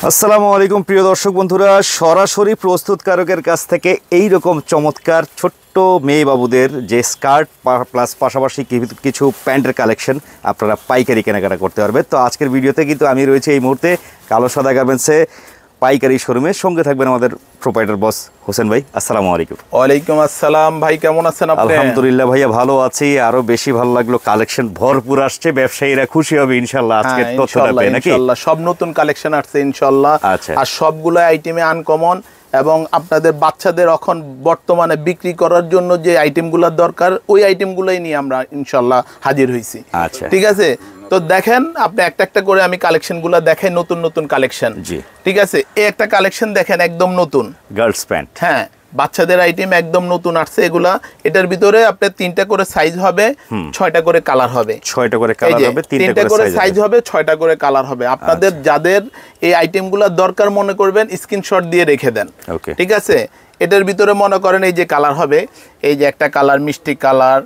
আসসালামু আলাইকুম প্রিয় দর্শক বন্ধুরা, সরাসরি প্রস্তুতকারকের কাছ থেকে এই রকম চমৎকার ছোট্ট মেয়ে বাবুদের যে স্কার্ট প্লাস পাশাপাশি কিছু প্যান্টের কালেকশন আপনারা পাইকারি কেনাকাটা করতে পারবেন। তো আজকের ভিডিওতে কিন্তু আমি রয়েছে এই মুহূর্তে কালো সাদা গার্মেন্টসে পাইকারি শোরুমের সঙ্গে থাকবেন আমাদের প্রোপাইটার বস হোসেন ভাই। আসসালামু আলাইকুম। ওয়ালাইকুম আসসালাম ভাই, কেমন আছেন আপনি? আলহামদুলিল্লাহ ভাইয়া ভালো আছি। আরো বেশি ভালো লাগলো, কালেকশন ভরপুর আসছে, ব্যবসায়ীরা খুশি হবে ইনশাআল্লাহ আজকে তথ্যটা পেয়ে। নাকি ইনশাআল্লাহ সব নতুন কালেকশন আসছে ইনশাআল্লাহ। আচ্ছা, আর সবগুলো আইটেমে আনকমন এবং আপনাদের বাচ্চাদের এখন বর্তমানে বিক্রি করার জন্য যে আইটেমগুলো দরকার ওই আইটেমগুলোই নিয়ে আমরা ইনশাআল্লাহ হাজির হইছি। আচ্ছা ঠিক আছে, তো দেখেন আপনি একটা একটা করে আমি কালেকশনগুলো দেখাই, নতুন নতুন কালেকশন। জি ঠিক আছে, এই একটা কালেকশন দেখেন একদম নতুন গার্লস প্যান্ট। হ্যাঁ, বাচ্চাদের আইটেম একদম নতুন আসছে এগুলা। এটার ভিতরে আপনার 3টা করে সাইজ হবে, 6টা করে কালার হবে। 6টা করে কালার হবে, 3টা করে সাইজ হবে, 6টা করে কালার হবে। আপনাদের যাদের এই আইটেমগুলো দরকার মনে করবেন স্ক্রিনশট দিয়ে রেখে দেন। ঠিক আছে, এটার ভিতরে মনে করেন এই যে কালার হবে, এই যে একটা কালার মিষ্টি কালার,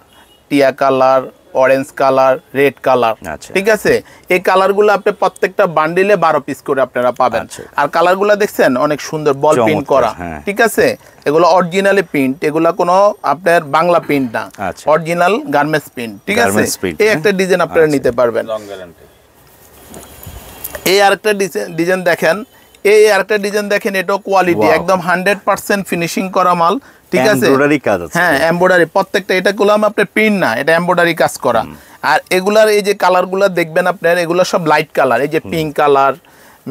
টিয়া colour, orange colour, red colour. ঠিক আছে, এই কালারগুলো আপনি প্রত্যেকটা বান্ডিলে 12 পিস করে আপনারা পাবেন। আর কালারগুলো দেখছেন অনেক সুন্দর বল প্রিন্ট করা। ঠিক আছে, এগুলো অরিজিনালি প্রিন্ট, এগুলো কোনো আপনার বাংলা প্রিন্ট না, অরিজিনাল গার্মেন্টস প্রিন্ট। ঠিক আছে, এই একটা ডিজাইন আপনারা নিতে পারবেন। এই আরেকটা ডিজাইন দেখেন, এই আরেকটা ডিজাইন দেখেন, এটাও কোয়ালিটি একদম 100% ফিনিশিং করা মাল। ঠিক আছে, হ্যাঁ এমব্রয়ডারি প্রত্যেকটা, এটা গুলাম আপনার প্রিন্ট না, এটা এমব্রয়ডারি কাজ করা। আর এগুলার এই যে কালারগুলো দেখবেন আপনার, এগুলো সব লাইট কালার, এই যে পিঙ্ক কালার,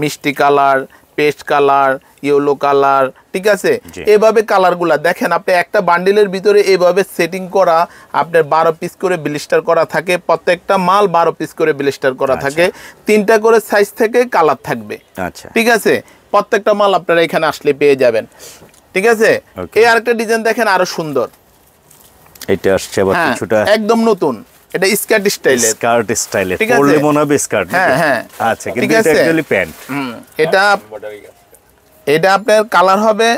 মিষ্টি colour, paste colour, yellow colour. ঠিক আছে, এভাবে কালারগুলা দেখেন আপনি একটা বান্ডিলের ভিতরে এভাবে সেটিং করা, আপনার 12 পিস করে ব্লিস্টার করা থাকে, প্রত্যেকটা মাল 12 পিস করে ব্লিস্টার করা থাকে, 3টা করে সাইজ থেকে কালার থাকবে। আচ্ছা, ঠিক আছে, প্রত্যেকটা মাল আপনারা এখানে আসলে পেয়ে যাবেন। ঠিক আছে, এই আরেকটা ডিজাইন দেখেন আরো সুন্দর, এটা আসছে আবার কিছুটা একদম নতুন, এটা স্কার্ট স্টাইলে, স্কার্ট স্টাইলে পরলে মনে হবে স্কার্ট। হ্যাঁ হ্যাঁ, আচ্ছা, কিন্তু এটা অ্যাকচুয়ালি প্যান্ট। এটা আপনার কালার হবে,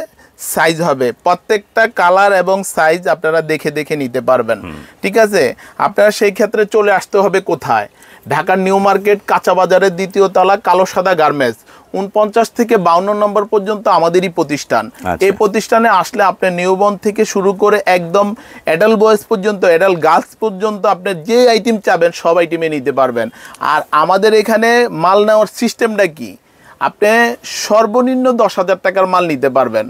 সাইজ হবে, প্রত্যেকটা কালার এবং সাইজ আপনারা দেখে দেখে নিতে পারবেন। ঠিক আছে, আপনারা সেই ক্ষেত্রে চলে আসতে হবে কোথায়? ঢাকার নিউ মার্কেট কাঁচা বাজারের 2য় তলা কালো সাদা গার্মেন্টস, 49 থেকে 52 নম্বর পর্যন্ত আমাদেরই প্রতিষ্ঠান। এই প্রতিষ্ঠানে আসলে আপনি নিউবর্ন থেকে শুরু করে একদম অ্যাডাল্ট বয়েজ পর্যন্ত, অ্যাডাল্ট গার্লস পর্যন্ত আপনি যে আইটেম চাবেন সব আইটেমে নিতে পারবেন। আর আমাদের এখানে মাল নেওয়ার সিস্টেমটা কি? আপনি সর্বনিম্ন 10,000 টাকার মাল নিতে পারবেন।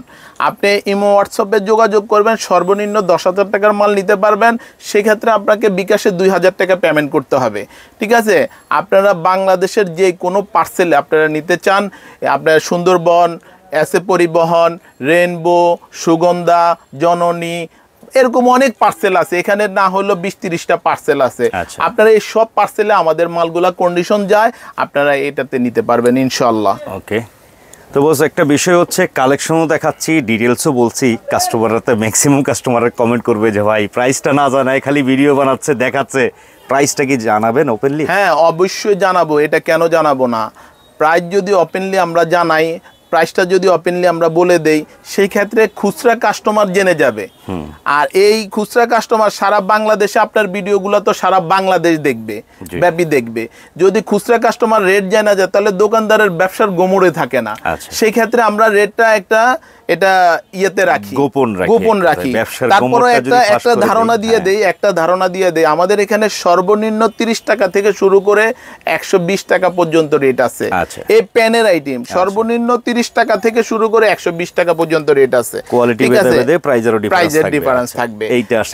আপনি ইমো হোয়াটসঅ্যাপে যোগাযোগ করবেন, সর্বনিম্ন 10,000 টাকার মাল নিতে পারবেন। সেক্ষেত্রে আপনাকে বিকাশে 2,000 টাকা পেমেন্ট করতে হবে। ঠিক আছে, আপনারা বাংলাদেশের যে কোনো পার্সেলে আপনারা নিতে চান, আপনার সুন্দরবন, এসএ পরিবহন, রেইনবো, সুগন্ধা, জননী, এরকম অনেক পার্সেল আছে এখানে, না হলো 20-30টা পার্সেল আছে। আপনারা এই সব পার্সেলে আমাদের মালগুলা কন্ডিশন যায়, আপনারা এটাতে নিতে পারবেন ইনশাআল্লাহ। ওকে, তো বস একটা বিষয় হচ্ছে কালেকশনও দেখাচ্ছি, ডিটেলসও বলছি, কাস্টমাররা তো ম্যাক্সিমাম কাস্টমাররা কমেন্ট করবে যে ভাই প্রাইসটা না জানায় খালি ভিডিও বানাচ্ছে দেখাচ্ছে, প্রাইসটা কি জানাবেন ওপেনলি? হ্যাঁ অবশ্যই জানাবো, এটা কেন জানাবো না। প্রাইস যদি ওপেনলি আমরা জানাই, প্রাইসটা যদি ওপেনলি আমরা বলে দেই, সেই ক্ষেত্রে খুচরা কাস্টমার জেনে যাবে। আর এই খুচরা কাস্টমার সারা বাংলাদেশে আপনার ভিডিওগুলো তো সারা বাংলাদেশ দেখবে, ব্যাপী দেখবে। যদি খুচরা কাস্টমার রেট জানা যায় তাহলে দোকানদারের ব্যবসার গোমরে থাকে না। সেই ক্ষেত্রে আমরা রেটটা এটা ইয়েতে রাখি, গোপন রাখি। তারপরে একটা ধারণা দিয়ে দেই, আমাদের এখানে সর্বনিম্ন 30 টাকা থেকে শুরু করে 120 টাকা পর্যন্ত রেট আছে। এই প্যানের আইটেম সর্বনিম্ন 30 টাকা থেকে শুরু করে 120 টাকা পর্যন্ত রেট আছে। ঠিক আছে, প্রাইজের ডিফারেন্স থাকবে।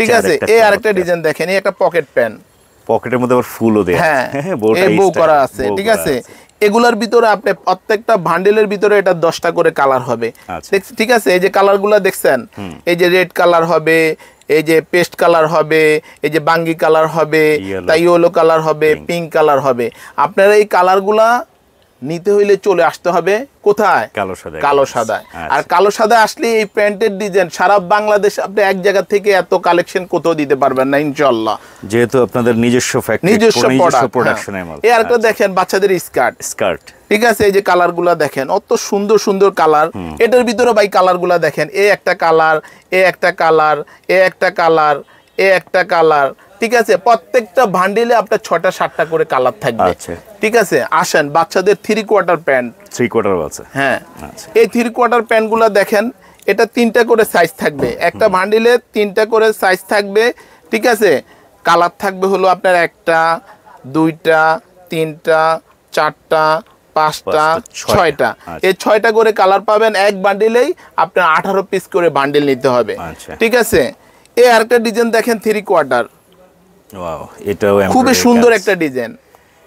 ঠিক আছে, এই আরেকটা ডিজাইন দেখেন, এই একটা পকেট প্যান, পকেটের মধ্যে আবার ফুলও দেয়া, হ্যাঁ এই বো করা আছে। ঠিক আছে, এগুলার ভিতরে আপনি প্রত্যেকটা বান্ডেলের ভিতরে এটা 10টা করে কালার হবে। ঠিক আছে, এই যে কালারগুলো দেখছেন, এই যে রেড কালার হবে, এই যে পেস্ট কালার হবে, এই যে বাঙ্গি কালার হবে, তাই ইয়েলো কালার হবে, পিঙ্ক কালার হবে। আপনারা এই কালারগুলা নিতে হইলে চলে আসতে হবে কোথায়? কালো সাদা। আর কালো সাদা আসলে এই প্যান্টের ডিজাইন সারা বাংলাদেশ আপনি এক জায়গা থেকে এত কালেকশন কোথাও দিতে পারবেন না ইনশাআল্লাহ, যেহেতু আপনাদের নিজস্ব ফ্যাক্টরি, নিজস্ব প্রোডাকশনের মাল। এই আরেকটা দেখেন বাচ্চাদের স্কার্ট। ঠিক আছে, এই যে কালারগুলা দেখেন, অত সুন্দর সুন্দর কালার। এটার ভিতরে ভাই কালারগুলা দেখেন, এই একটা কালার, এই একটা কালার, এই একটা কালার, এই একটা কালার। ঠিক আছে, প্রত্যেকটা বান্ডিলে আপনার 6টা 7টা করে কালার থাকবে। আচ্ছা। ঠিক আছে, আসেন বাচ্চাদের 3/4 প্যান্ট। 3/4 আছে। হ্যাঁ, আচ্ছা। এই 3/4 প্যান্টগুলো দেখেন, এটা 3টা করে সাইজ থাকবে, একটা বান্ডিলে 3টা করে সাইজ থাকবে। ঠিক আছে, কালার থাকবে হলো আপনার 1টা 2টা 3টা 4টা 5টা 6টা। এই 6টা করে কালার পাবেন এক বান্ডিলেই। আপনার 18 পিস করে বান্ডিল নিতে হবে। ঠিক আছে, এই আরেকটা ডিজাইন দেখেন 3/4। ওয়াও, এটাও খুবই সুন্দর একটা ডিজাইন।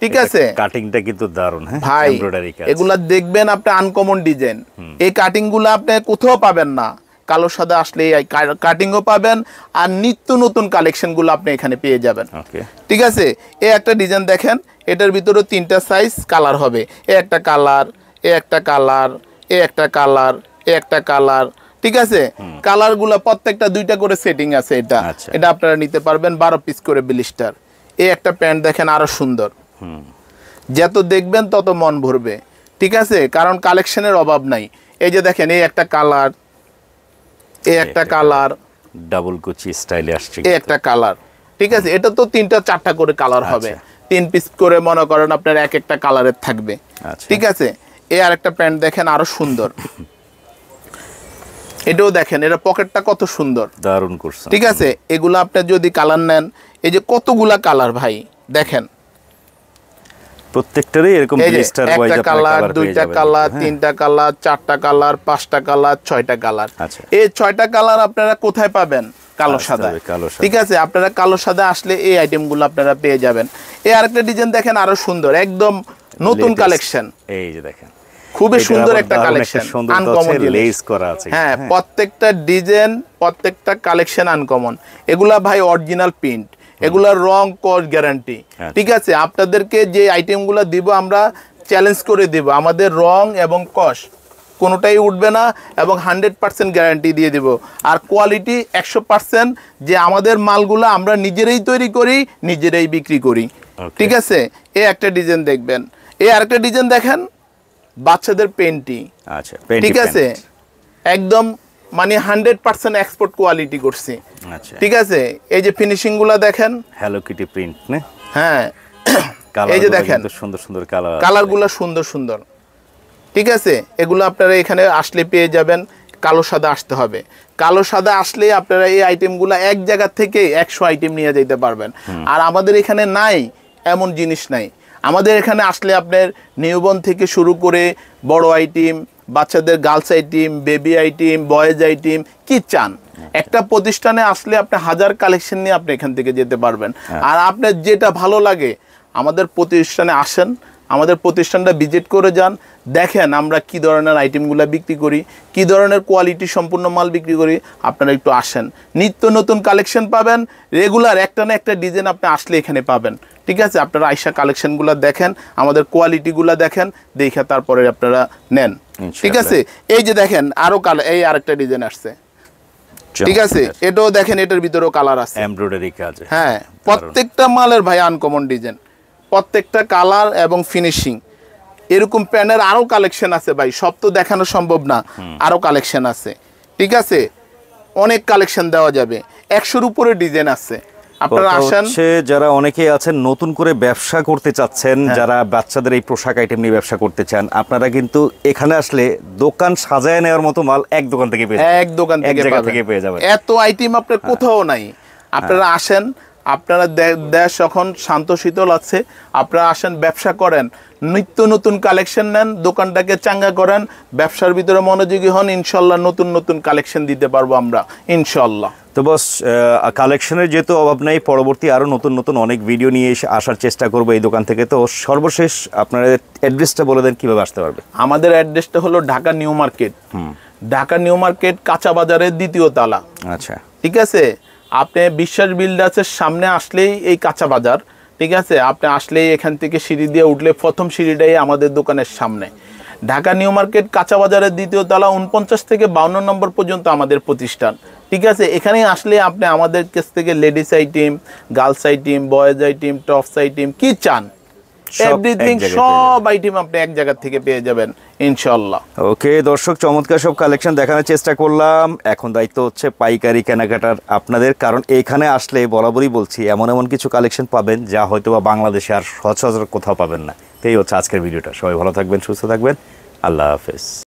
ঠিক আছে, কাটিংটা কিন্তু দারুণ। হ্যাঁ ভাই, এমব্রয়ডারি কাজ। এগুলা দেখবেন আপনি আনকমন ডিজাইন। এই কাটিং গুলো আপনি কোথাও পাবেন না। কালো সাদা আসলে এই কাটিংও পাবেন, আর নিত্য নতুন কালেকশন গুলো আপনি এখানে পেয়ে যাবেন। ওকে, ঠিক আছে, এই একটা ডিজাইন দেখেন, এটার ভিতরে 3টা সাইজ কালার হবে। এই একটা কালার, এই একটা কালার, এই একটা কালার, এই একটা কালার। ঠিক আছে, কালার গুলা প্রত্যেকটা 2টা করে সেটিং আছে। এটা আপনারা নিতে পারবেন 12 পিস করে ব্লিস্টার। এই একটা প্যান্ট দেখেন, আরো সুন্দর। যত দেখবেন তত মন ভরবে। ঠিক আছে, কারণ কালেকশনের অভাব নাই। এই যে দেখেন, এই একটা কালার, এই একটা কালার, ডাবল কুচি স্টাইলে আসছে, এই একটা কালার। ঠিক আছে, এটা তো 3টা 4টা করে কালার হবে। 3 পিস করে মনে করেন আপনার এক একটা কালারের থাকবে। ঠিক আছে, এই আরেকটা প্যান্ট দেখেন, আরো সুন্দর। এটাও দেখেন, এটা পকেটটা কত সুন্দর, দারুণ করছে। ঠিক আছে, এগুলা আপনি যদি কালার নেন, এই যে কতগুলা কালার ভাই দেখেন, প্রত্যেকটারই এরকম ব্লিস্টার ওয়াইজ একটা কালার, 2টা কালার, 3টা কালার, 4টা কালার, 5টা কালার, 6টা কালার। এই 6টা কালার আপনারা কোথায় পাবেন? কালো সাদা। ঠিক আছে, আপনারা কালো সাদা আসলে এই আইটেমগুলো আপনারা পেয়ে যাবেন। এই আরেকটা ডিজাইন দেখেন, আরো সুন্দর, একদম নতুন কালেকশন। এই যে দেখেন, খুবই সুন্দর একটা কালেকশন, আনকমন লেস করা আছে। হ্যাঁ, প্রত্যেকটা ডিজাইন, প্রত্যেকটা কালেকশন আনকমন। এগুলা ভাই অরিজিনাল প্রিন্ট, এগুলার রং কস গ্যারান্টি। ঠিক আছে, আপনাদেরকে যে আইটেমগুলো দিব আমরা চ্যালেঞ্জ করে দিব, আমাদের রং এবং কস কোনোটাই উঠবে না, এবং 100% গ্যারান্টি দিয়ে দিব। আর কোয়ালিটি 100%, যে আমাদের মালগুলো আমরা নিজেরাই তৈরি করি, নিজেরাই বিক্রি করি। ঠিক আছে, এই একটা ডিজাইন দেখবেন। এই আরেকটা ডিজাইন দেখেন, বাচ্চাদের পেন্টি। আচ্ছা, ঠিক আছে, একদম মানে 100% এক্সপোর্ট কোয়ালিটি করছি। আচ্ছা, ঠিক আছে, এই যে ফিনিশিং গুলা দেখেন, হ্যালো কিটি প্রিন্ট না? হ্যাঁ, এই যে দেখেন সুন্দর সুন্দর কালার, কালারগুলো সুন্দর সুন্দর। ঠিক আছে, এগুলো আপনারা এখানে আসলে পেয়ে যাবেন। কালো সাদা আসতে হবে, কালো সাদা আসলে আপনারা এই আইটেমগুলো এক জায়গা থেকে 100 আইটেম নিয়ে যেতে পারবেন। আর আমাদের এখানে নাই এমন জিনিস নাই। আমাদের এখানে আসলে আপনার নিউবর্ন থেকে শুরু করে বড় আইটেম, বাচ্চাদের girls item, baby item, boys item, কি চান, একটা প্রতিষ্ঠানে আসলে আপনি 1000 কালেকশন নিয়ে আপনি এখান থেকে যেতে পারবেন। আর আপনার যেটা ভালো লাগে আমাদের প্রতিষ্ঠানে আসেন, আমাদের প্রতিষ্ঠানটা ভিজিট করে যান, দেখেন আমরা কি ধরনের আইটেমগুলো বিক্রি করি, কি ধরনের কোয়ালিটি সম্পূর্ণ মাল বিক্রি করি। আপনারা একটু আসেন, নিত্য নতুন কালেকশন পাবেন, রেগুলার একটা না একটা ডিজাইন আপনি আসলে এখানে পাবেন। ঠিক আছে, আপনারা আইসা কালেকশনগুলো দেখেন, আমাদের কোয়ালিটিগুলো দেখেন, দেখে তারপরে আপনারা নেন। ঠিক আছে, এই যে দেখেন আরো কালার, এই আরেকটা ডিজাইন আসছে। ঠিক আছে, এটাও দেখেন, এটার ভিতরেও কালার আছে, এমব্রয়ডারি কাজ। হ্যাঁ, প্রত্যেকটা মালের ভাই আনকমন ডিজাইন, প্রত্যেকটা কালার এবং ফিনিশিং। এরকম প্যানের আরো কালেকশন আছে ভাই, সব তো দেখানো সম্ভব না, আরো কালেকশন আছে। ঠিক আছে, অনেক কালেকশন দেওয়া যাবে, 100-র উপরে ডিজাইন আছে। আপনারা আসেন, যারা অনেকেই আছেন নতুন করে ব্যবসা করতে চাচ্ছেন, যারা বাচ্চাদের এই পোশাক আইটেম নিয়ে ব্যবসা করতে চান, আপনারা কিন্তু এখানে আসলে দোকান সাজায় নেওয়ার মতো মাল এক দোকান থেকে পেয়ে যাবেন, এক দোকান থেকে পেয়ে যাবেন। এত আইটেম আপনার কোথাও নাই। আপনারা আসেন, আপনারা দেশ এখন শান্ত শীতল আছে, আপনারা আসেন, ব্যবসা করেন, নিত্য নতুন কালেকশন নেন, দোকানটাকে চাঙ্গা করেন, ব্যবসার ভিতরে মনোযোগী হন, ইনশাল্লাহ নতুন নতুন কালেকশন দিতে পারবো আমরা, ইনশাল্লাহ। তো বস, কালেকশনের যেহেতু অভাব নাই, পরবর্তী আরও নতুন নতুন অনেক ভিডিও নিয়ে আসার চেষ্টা করবো এই দোকান থেকে। তো সর্বশেষ আপনাদের অ্যাড্রেসটা বলে দেন, কীভাবে আসতে পারবে? আমাদের অ্যাড্রেসটা হলো Dhaka new market. Dhaka new market কাঁচা বাজারের 2য় তলা। আচ্ছা, ঠিক আছে, আপনি বিশ্বাস বিল্ডার্সের সামনে আসলেই এই কাঁচা বাজার। ঠিক আছে, আপনি আসলেই এখান থেকে সিঁড়ি দিয়ে উঠলে প্রথম সিঁড়িটাই আমাদের দোকানের সামনে। ঢাকা নিউ মার্কেট কাঁচা বাজারের 2য় তলা, 49 থেকে 52 নম্বর পর্যন্ত আমাদের প্রতিষ্ঠান। ঠিক আছে, এখানে আসলে আপনি আমাদের কাছ থেকে ladies item, girls item, boys item, tops item, কি চান এভরিথিং, সব আইটেম আপনি এক জায়গা থেকে পেয়ে যাবেন। ইনশাল্লাহ। ওকে দর্শক, চমৎকার সব কালেকশন দেখানোর চেষ্টা করলাম। এখন দায়িত্ব হচ্ছে পাইকারি কেনাকাটার আপনাদের, কারণ এইখানে আসলে বরাবরই বলছি এমন এমন কিছু কালেকশন পাবেন যা হয়তো বা বাংলাদেশে আর সচরাচর কোথাও পাবেন না। এই হচ্ছে আজকের ভিডিওটা। সবাই ভালো থাকবেন, সুস্থ থাকবেন, আল্লাহ হাফেজ।